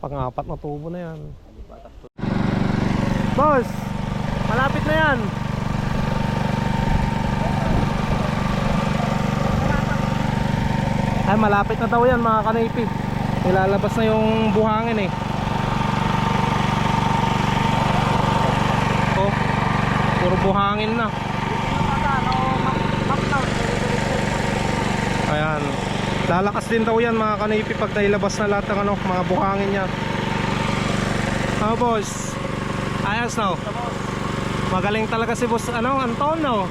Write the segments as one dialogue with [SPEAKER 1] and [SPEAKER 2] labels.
[SPEAKER 1] Pang-apat na tubo na yan. Boss, malapit na yan. Ay, malapit na daw yan mga kanaypi. Ilalabas na yung buhangin eh. Oh, puro buhangin na. Ayan, lalakas din daw yan mga kanaypi pag nailabas na lahat ng mga buhangin niya. Boss, ayos no? Magaling talaga si boss Anton no?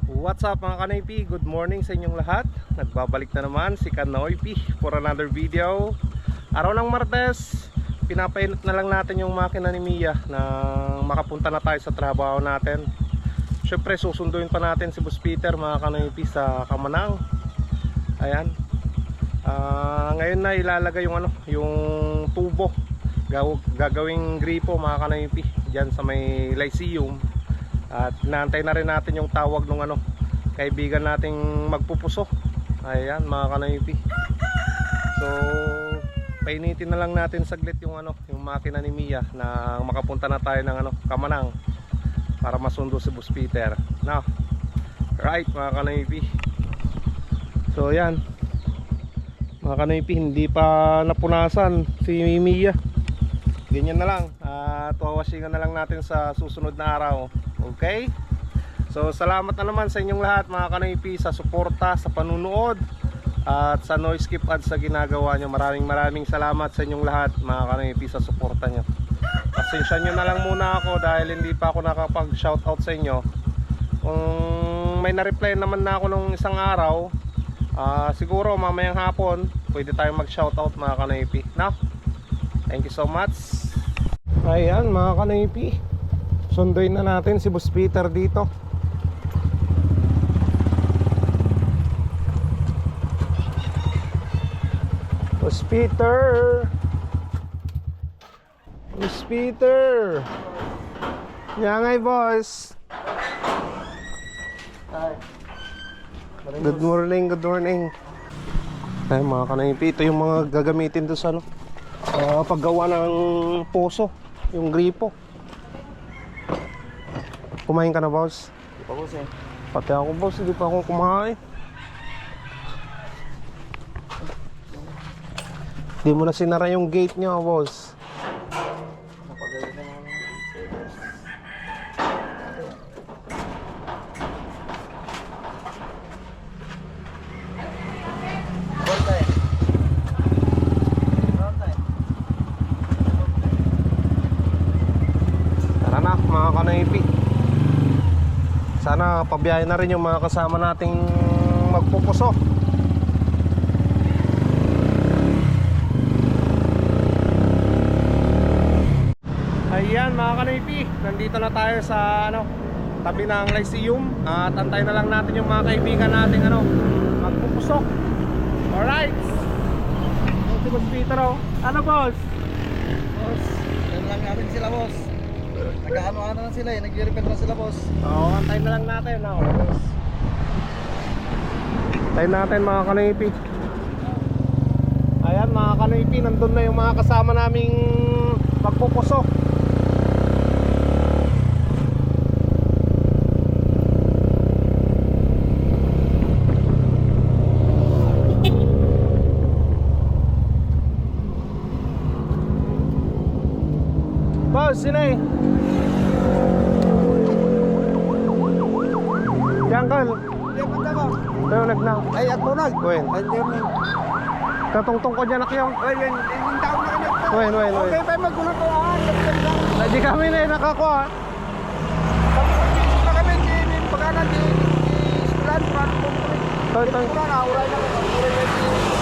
[SPEAKER 1] What's up mga kanaypi? Good morning sa inyong lahat. Nagbabalik na naman si Kanoypi for another video. Araw ng Martes, pinapainit na lang natin yung makina ni Mia na makapunta na tayo sa trabaho natin. Syempre susunduin pa natin si Boss Peter mga kanaypi sa Kamanang. Ayan. Ngayon na ilalagay yung yung tubo. Gagawing gripo mga kanaypi diyan sa may Lyceum. At inaantay na rin natin yung tawag ng kaibigan nating magpupuso. Ayan mga kanaypi. So painitin na lang natin saglit yung yung makina ni Mia na makapunta na tayo ng Kamanang para masundo si Boss Peter. Now, right mga kanaypi. So yan mga kanaypi, hindi pa napunasan si Mia. Ganyan na lang. Tuwawasingan na lang natin sa susunod na araw. Okay? So salamat na naman sa inyong lahat mga kanaypi sa suporta, sa panunood at sa no skip ads sa ginagawa nyo. Maraming salamat sa inyong lahat mga kanaypi sa suporta nyo. Pasensya nyo na lang muna ako dahil hindi pa ako nakapag shoutout sa inyo. Kung may na-reply naman na ako nung isang araw, siguro mamayang hapon pwede tayong mag shoutout mga kanaypi. Now, thank you so much. Ayan mga kanaypi, sunduin na natin si Boss Peter dito. Boss Peter, Boss Peter, yangay boss. Good morning, good morning. Ay mga kanaypi, ito yung mga gagamitin doon sa paggawa ng poso, yung gripo. Kumain ka na boss?
[SPEAKER 2] Di pa boss eh.
[SPEAKER 1] Pati ako boss, hindi pa ako kumain. Di mo na sinara yung gate niya boss.
[SPEAKER 2] Napagawin na ng service. Bantay. Bantay.
[SPEAKER 1] Tara na mga kanaypi. Sana pabiyahin na rin yung mga kasama nating magpupuso. Ayan mga kanaypi, nandito na tayo sa tabi ng Lyceum. At antay na lang natin yung mga kaibigan nating magpupusok. Alright. Si Boss Peter Ano boss?
[SPEAKER 2] Boss, yan lang natin sila boss. Nag-ano-ano na sila eh, nag-repair na sila boss.
[SPEAKER 1] Oo, antay na lang natin Antayin natin mga kanaypi. Ayan mga kanaypi, nandun na yung mga kasama naming magpupusok. Boss, sino eh? Jangkal.
[SPEAKER 2] Hindi, punta boss.
[SPEAKER 1] Tunag na.
[SPEAKER 2] Ay, at tunag.
[SPEAKER 1] Wen.
[SPEAKER 2] Ay, hindi mo.
[SPEAKER 1] Katungtong ko dyan akyong.
[SPEAKER 2] Ay, yung tao na kanya.
[SPEAKER 1] Wen.
[SPEAKER 2] Okay, tayo magulong ko.
[SPEAKER 1] Hindi kami na nakakuha.
[SPEAKER 2] Tapos kami, pagkanan di iskulan, paano po po rin.
[SPEAKER 1] Toy.
[SPEAKER 2] Uray na.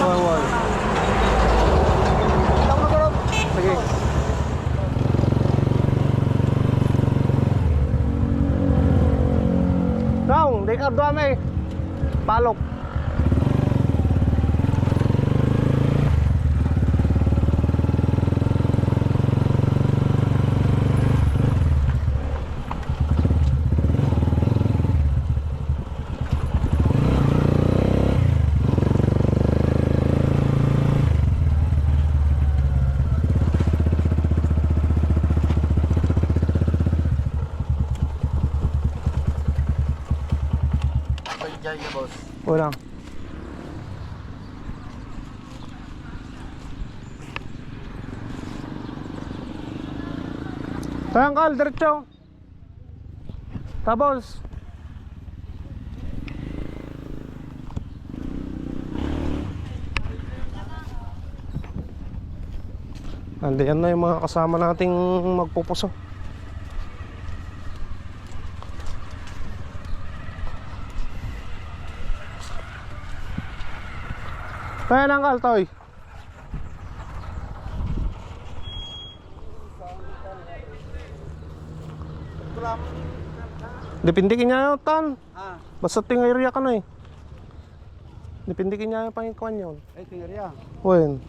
[SPEAKER 1] Wen.
[SPEAKER 2] Tawag na gulong.
[SPEAKER 1] Sige. Dong, di ka doon palok.
[SPEAKER 2] Bayad niya, boss.
[SPEAKER 1] Wala. Kaya Uncle, diretso. Tapos andiyan na yung mga kasama nating magpupuso. Kaya na Uncle, Toy. Dipindikin niya yung tan.
[SPEAKER 2] Ah,
[SPEAKER 1] Basta ting area ka na eh. Dipindikin niya yung pangikuan yun.
[SPEAKER 2] ay, tingnan.
[SPEAKER 1] Wen.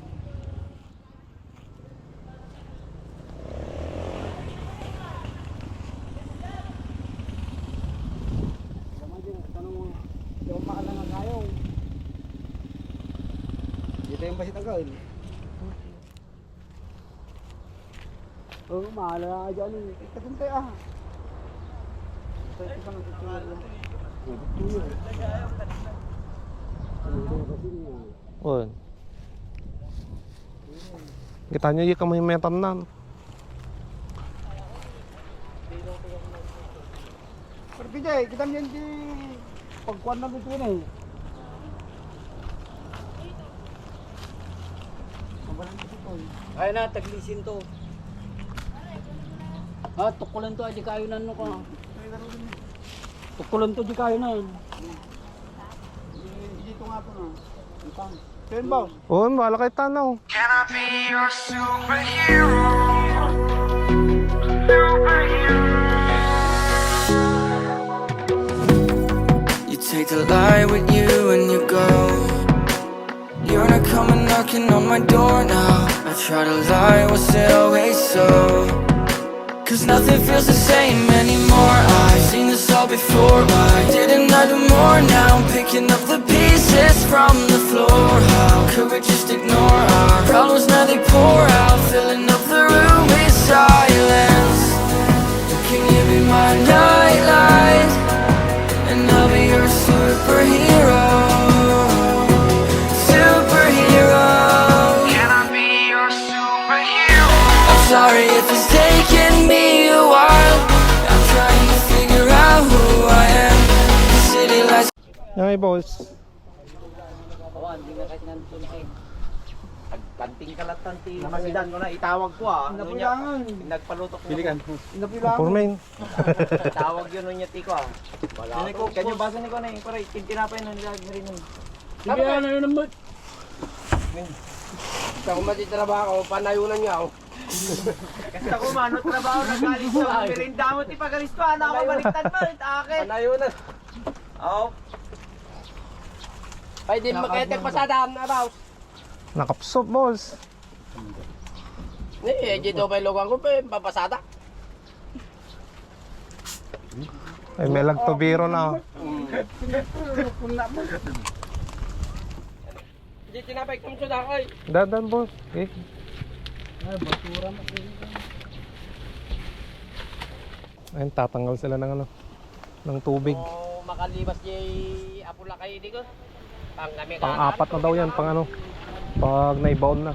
[SPEAKER 2] Dito yung basit ang gawin. Oo, mahala na dyan eh. Katuntay ah. Ito bang itutuloy lang.
[SPEAKER 1] Wen. Kita niyo yung kamay metan nan.
[SPEAKER 2] Pero Pijay, kita niyan di pagkuhan na dito na eh.
[SPEAKER 3] Ay na, taglisin to. Ah, tukulan to, di kayo na ano ka. Tukulan to, di kayo na.
[SPEAKER 2] Dito nga po na. Saan ba?
[SPEAKER 1] Oo, bahala kay tanaw.
[SPEAKER 4] Can I be your superhero? Superhero. You take the light with you and you go. You're not coming knocking on my door now. I try to lie, was it always so? Cause nothing feels the same anymore. I've seen this all before. Why didn't I do more? Now I'm picking up the pieces from the floor. How could we just ignore our problems? Now they pour out, filling up the room with silence. Can you be my nightlight? And I'll be your superhero. Superhero. Can I be your superhero? I'm sorry if it's taken me a while. I'm trying to figure out who I am. The city lights.
[SPEAKER 1] Yan ay boss.
[SPEAKER 3] Awan, hindi na kahit nantunsin. Kanting kalatanti. Namasidan ko na, itawag ko ah.
[SPEAKER 2] Napulangan.
[SPEAKER 3] Nagpalutok mo.
[SPEAKER 2] Pilikan. Napulangan.
[SPEAKER 1] Pormain.
[SPEAKER 3] Tawag yun nun niya tiko ah. Wala ko. Kanyo basa ni ko na yung pare, tinapay na nila rin yun. Sige na yun naman.
[SPEAKER 2] Sa kumati trabaho, panayunan niya ako.
[SPEAKER 3] Kasi ako mano trabaho nagalis ko. Merinda mo ti pagalis ko. Ano ako baliktad mo? Akin.
[SPEAKER 2] Panayunan.
[SPEAKER 3] Oo.
[SPEAKER 2] Pwede maketek pasadaan na raw.
[SPEAKER 1] Nakapsop boss.
[SPEAKER 2] Dito pa ilogan ko pa, papasada.
[SPEAKER 1] Ay may lagtobiro na.
[SPEAKER 2] Hindi tinapay kong sudakoy.
[SPEAKER 1] Dadan boss. Okay. Ayun, tatanggal sila ng ano, ng tubig.
[SPEAKER 3] O makalibas niya apula kayo dito. Pang kami
[SPEAKER 1] Pang-apat na daw yan, pang ano, pag naibaon na.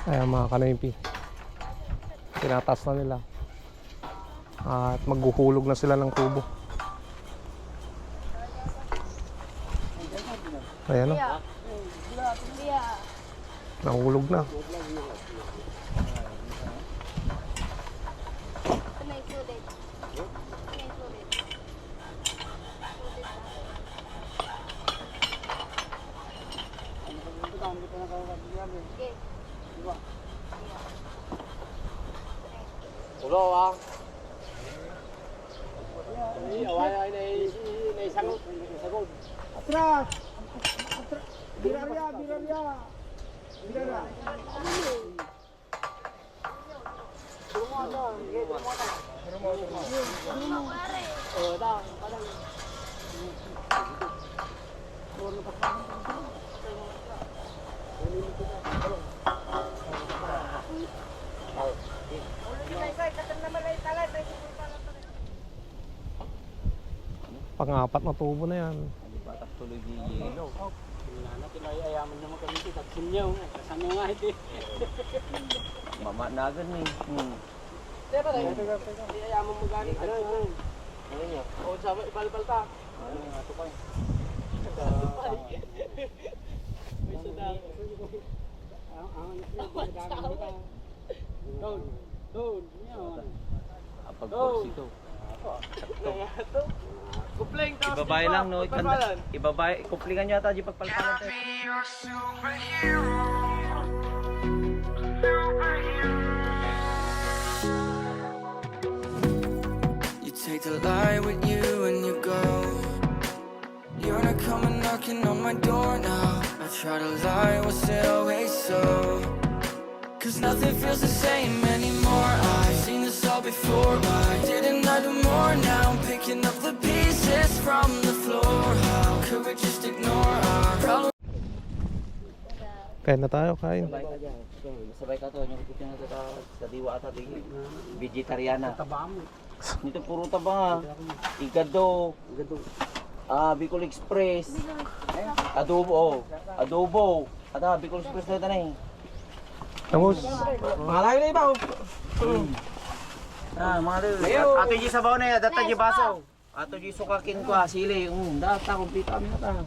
[SPEAKER 1] Ayan mga kanaypi, tinatas na nila at maghuhulog na sila ng tubo. Ayan o, nahulog na.
[SPEAKER 3] Ulo ah. Away na isang sagod.
[SPEAKER 2] Atras! Birarya, birarya. Birarya.
[SPEAKER 1] Pang-apat na tubo na yan.
[SPEAKER 3] Hindi pa tak tuloy di yelo. Mamanagan eh. Pag-box ito. Ibabae lang no, ibabae, kuplingan nyo ata di pagpalpalan tayo.
[SPEAKER 4] You take the light with you and you go. You're not coming knocking on my door now. I try to lie, was it always so? Cause nothing feels the same anymore. I've seen this all before. Why didn't I do more? Now I'm picking up the pieces from the floor. How could we just ignore our problems?
[SPEAKER 1] Kain na tayo, kain.
[SPEAKER 3] Sabay ka to, yung ikutin na sa diwa ata di vegetariana. Nito puro taba. Igado. Bicol Express. Adobo. Adobo. Ata Bicol Express na tanay.
[SPEAKER 1] Tapos,
[SPEAKER 3] Malayo na iba. Malayo. Ato yung sabaw na yan, data yung baso. Ato yung sukakin ko, sili. Data, kumpita kami na ta.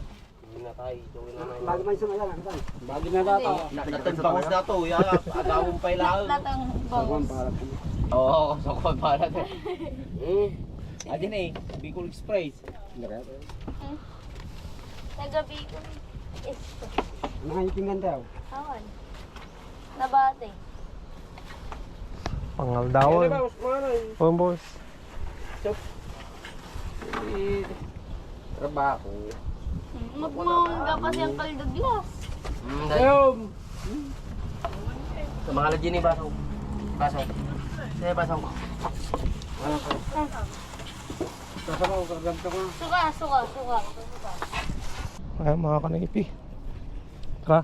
[SPEAKER 2] Bagi na data.
[SPEAKER 3] Natagbangas na to, agawang pa ilang.
[SPEAKER 5] Natang bangos.
[SPEAKER 3] Oo, sokon para to. Adin eh, Bicol Express.
[SPEAKER 5] Nagabi ko. Ito.
[SPEAKER 2] Nakahitingan daw.
[SPEAKER 5] Awan. Nabate.
[SPEAKER 1] pangaldawan. Oh, boss.
[SPEAKER 3] Trabaho.
[SPEAKER 5] Magmangga pa siyang kaldaglas.
[SPEAKER 3] Sa mga lagyan ni baso. Baso. Saya baso ko.
[SPEAKER 5] Suka.
[SPEAKER 1] Ay, mga kanipi. Tara.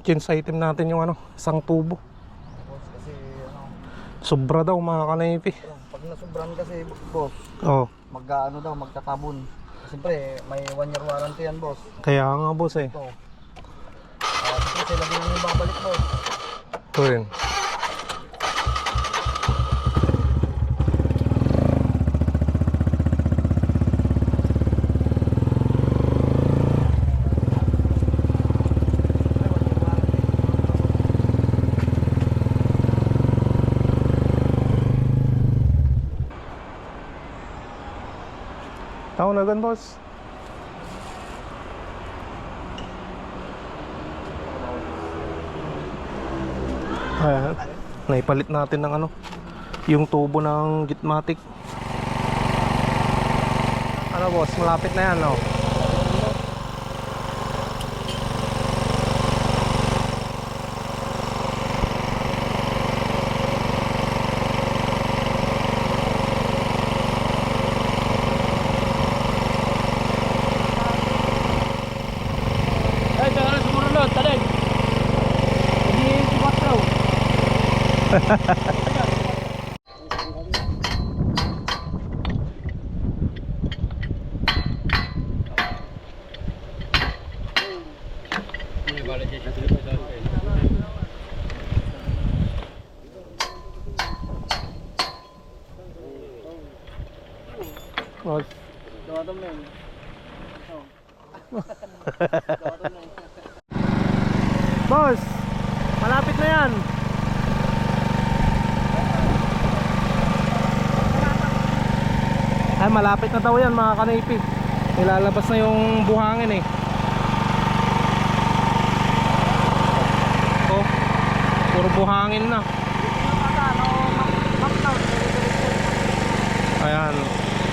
[SPEAKER 1] Change item natin yung isang tubo.
[SPEAKER 2] Kasi
[SPEAKER 1] Sobra daw mga kanipi.
[SPEAKER 2] pag nasubran kasi boss,
[SPEAKER 1] Oh,
[SPEAKER 2] magtatabon. Siyempre, may 1 year warranty yan boss.
[SPEAKER 1] kaya nga boss eh.
[SPEAKER 2] Ito. Kasi lagi nyo yung babalik boss.
[SPEAKER 1] Ito rin. Tao na gan, boss. Ayan. Naipalit natin ng yung tubo ng Gitmatic. Boss, malapit na yan, no? Boss. Boss, malapit na yan. Ay, malapit na daw yan mga kanipi. Nilalabas na yung buhangin eh. Oh, puro buhangin na. Ayan.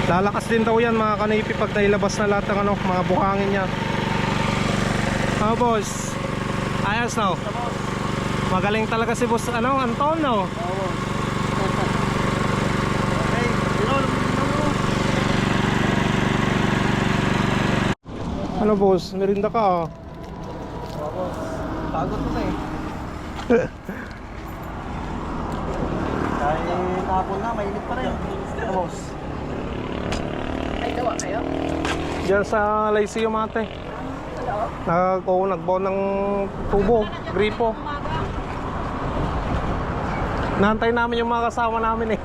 [SPEAKER 1] Lalakas din daw yan mga kanipi pag nailabas na lahat ng mga buhangin niya. Boss. Ayos no. Magaling talaga si boss Anton no. Boss, merinda ka
[SPEAKER 2] Pagod mo na eh. Kahit hapon na, mainit pa rin. Boss.
[SPEAKER 1] Diyan sa Lyceum ate. Nagbaon ng tubo, gripo. Nantay namin yung mga kasama namin eh.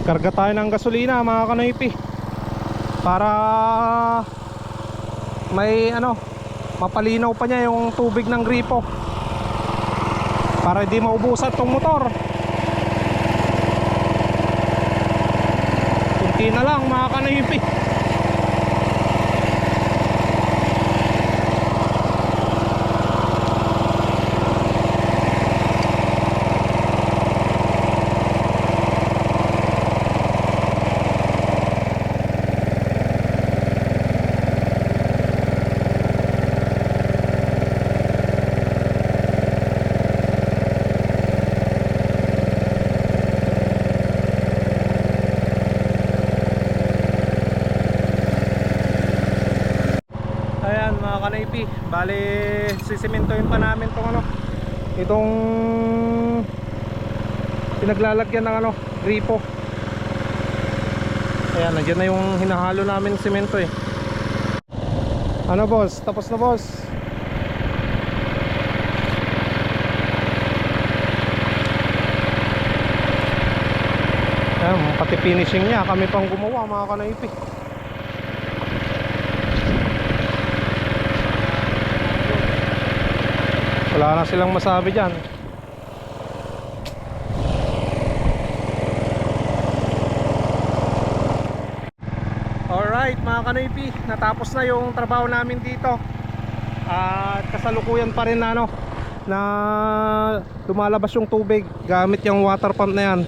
[SPEAKER 1] Karga tayo ng gasolina mga kanoypi. Para may mapalinaw pa niya yung tubig ng gripo. Para hindi maubusan tong motor. Kunti na lang mga kanoypi. Bale, sisimentohin pa namin itong pinaglalagyan ng gripo. Ayan, nandiyan na yung hinahalo namin simento eh. Ano boss? Tapos na boss? Ayan, pati finishing niya kami pang gumawa mga kanoypi. Wala na silang masabi dyan. Alright mga kanoypi, natapos na yung trabaho namin dito. At kasalukuyan pa rin na lumalabas yung tubig gamit yung water pump na yan.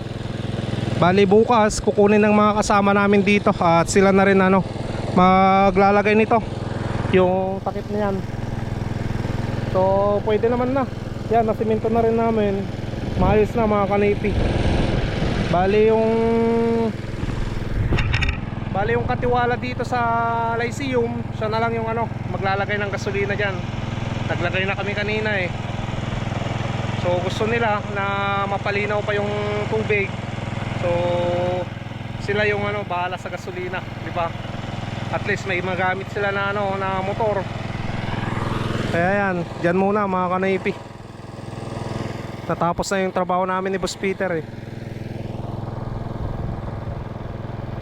[SPEAKER 1] Bali bukas kukunin ng mga kasama namin dito at sila na rin maglalagay nito, yung takip na yan. So pwede naman na. Yan, nasimento na rin namin. Maayos na mga kanipi. Bali yung katiwala dito sa Lyceum, siya na lang yung maglalagay ng gasolina dyan. Naglagay na kami kanina eh. So gusto nila na mapalinaw pa yung tubig. So sila yung bahala sa gasolina, di ba? At least may magamit sila na na motor. Kaya yan, dyan muna mga kanipi. Natapos na yung trabaho namin ni Boss Peter eh.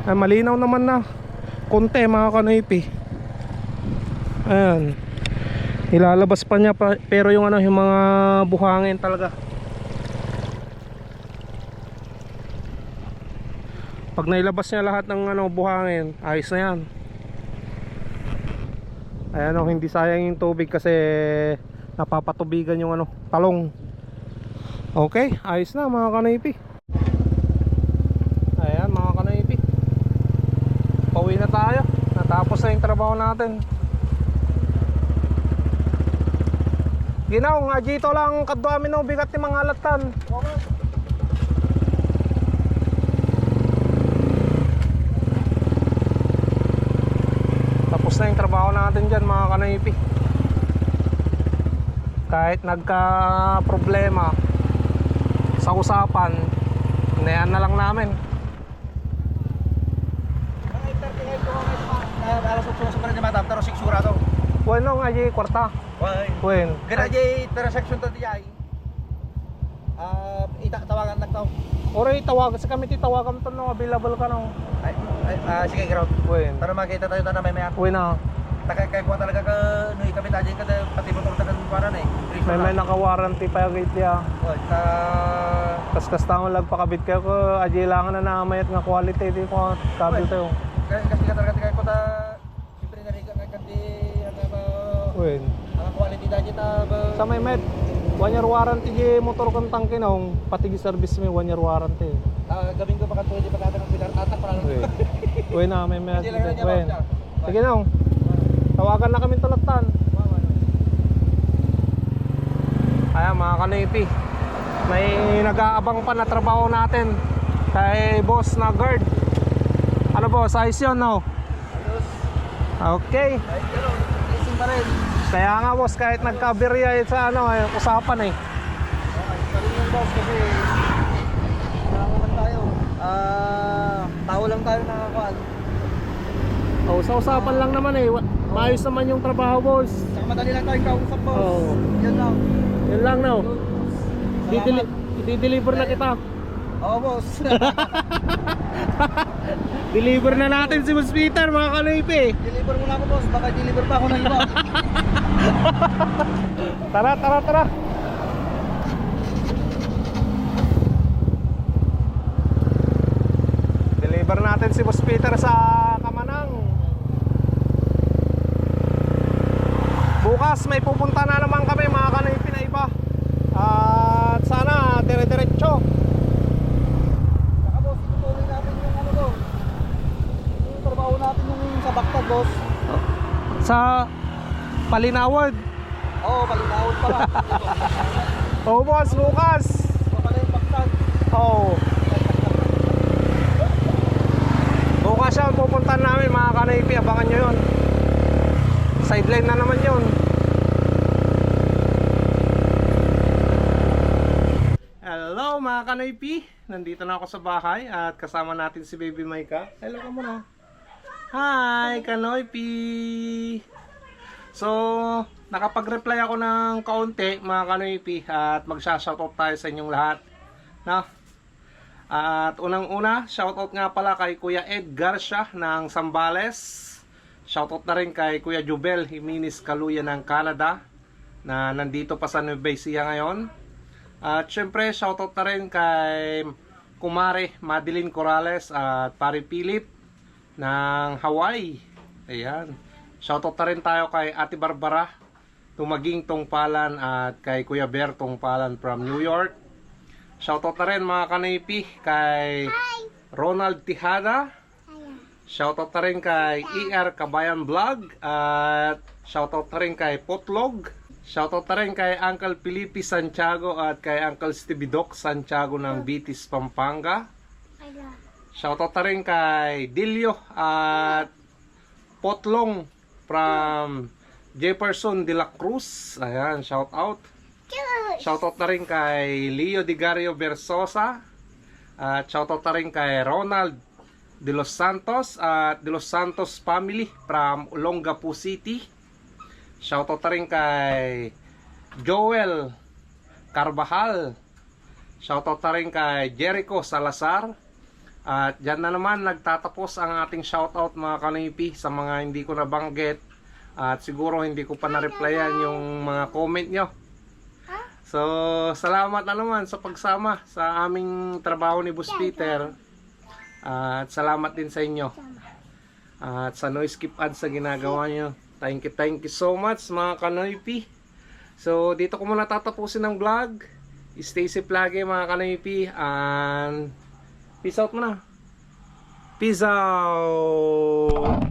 [SPEAKER 1] Ay, malinaw naman na konti mga kanipi. Ayan, ilalabas pa niya pero yung yung mga buhangin talaga. Pag nailabas niya lahat ng buhangin, ayos na yan. Ayan hindi sayang yung tubig kasi napapatubigan yung talong. Okay, ayos na mga kanipi. Ayan mga kanipi, pauwi na tayo. Natapos na yung trabaho natin. Ginaw nga dito lang kadto amin bigat ni mga alatan. Tapos na yung trabaho natin dyan mga kanipi. Kahit nagka problema sa usapan, inayan na lang namin.
[SPEAKER 2] Alas 8 sa parang mata, pero 6 sura to.
[SPEAKER 1] Bueno nga di kwarta. Bueno.
[SPEAKER 2] Gana di intersection to di ay. Tawagan lang tao.
[SPEAKER 1] Oray tawagan sa kami tawagan to available ka
[SPEAKER 2] Sige, ground.
[SPEAKER 1] Bueno.
[SPEAKER 2] Para makita tayo na may mayan.
[SPEAKER 1] Bueno.
[SPEAKER 2] Kaya kuha talaga ka nui kami tayo kada pati motor tagan para na eh.
[SPEAKER 1] May naka-warranty pa yung gate ya. Kas taong lagpakabit kayo ko ajilangan na namayat nga quality di ko kabil tayo.
[SPEAKER 2] Kasi talaga ko ta siyempre nariga nga kandi
[SPEAKER 1] Wen.
[SPEAKER 2] ang quality dahil ta
[SPEAKER 1] Sa may med 1 year warranty di motor kong tangke nung pati gi service may 1 year warranty.
[SPEAKER 2] gabing ko pa kanto di pagkata ng pilar tatak para.
[SPEAKER 1] Wen na may med. Wen. Sige nung. Tawagan na kami tulatan. Ayan mga kanipi, may nag-aabang pa na trabaho natin kay boss na guard. Ano boss, ayos yun no? Okay. Kaya nga boss, kahit nagka-aberya sa usapan eh.
[SPEAKER 2] Sabi ng boss kasi kailangan tayo. Tao lang tayo nakakuan.
[SPEAKER 1] Oh, sa usapan lang naman eh. Maayos naman yung trabaho, boss.
[SPEAKER 2] Saka madali lang tayong kausap, boss.
[SPEAKER 1] Oo.
[SPEAKER 2] Yan lang.
[SPEAKER 1] Yan lang, no?
[SPEAKER 2] Salamat.
[SPEAKER 1] I-deliver na kita.
[SPEAKER 2] Oo, boss.
[SPEAKER 1] Deliver na natin si Boss Peter, mga kanoypi.
[SPEAKER 2] Deliver muna ako, boss. Baka deliver pa ako ng iba.
[SPEAKER 1] Tara, tara, tara. Deliver natin si Boss Peter sa Kamanang. Bukas may pupunta na naman kami, mga kanoypi na iba. At sana dire-diretso.
[SPEAKER 2] Saka, boss, itutuloy natin yung ano, boss. Yung trabaho natin yung sa Baktag, boss.
[SPEAKER 1] Sa Palinawad.
[SPEAKER 2] Oo, palinawad pala.
[SPEAKER 1] Oh, boss, bukas.
[SPEAKER 2] Ito pala yung Baktag.
[SPEAKER 1] Oh. Bukas siya ang pupuntahan namin, mga kanoypi. Abangan nyo yun. Sideline na naman yun. Hello mga kanoypi. Nandito na ako sa bahay at kasama natin si Baby Maika. Hello ka muna. Hi kanoypi. So, nakapag-reply ako ng kaunti mga kanoypi at magsha-shoutout tayo sa inyong lahat. No? At unang-una, shoutout nga pala kay Kuya Ed Garcia ng Zambales. Shoutout na rin kay Kuya Jubel Jimenez Kaluya ng Canada na nandito pa sa Nueva Ecija ngayon. At syempre, shoutout na rin kay Kumare Madeline Corrales at Pari Philip ng Hawaii. Ayan. Shoutout na rin tayo kay Ate Barbara Tumaging Tongpalan at kay Kuya Ber Tongpalan from New York. Shoutout na rin mga kanipi kay Ronald Tijada. Shoutout na rin kay ER Kabayan Vlog at shoutout na rin kay Potlog. Shoutout na rin kay Uncle Felipe Santiago at kay Uncle Stevie Doc Santiago ng Bitis, Pampanga. Shoutout na rin kay Dilio at Potlong from Jefferson de la Cruz. Ayan, shoutout. Shoutout na rin kay Leo Digario Versosa. At shoutout na rin kay Ronald De Los Santos at De Los Santos family from Olongapo City. Shoutout na rin kay Joel Carvajal. Shoutout na rin kay Jericho Salazar. At dyan na naman nagtatapos ang ating shoutout mga kanipi sa mga hindi ko nabanggit. At siguro hindi ko pa na-replyan yung mga comment nyo. So, salamat na naman sa pagsama sa aming trabaho ni Boss Peter. At salamat din sa inyo. At sa noise skip ads sa ginagawa nyo. Thank you so much mga kanoypi. So, dito ko muna tatapusin ang vlog. Stay safe lagi mga kanoypi. And peace out muna. Peace out.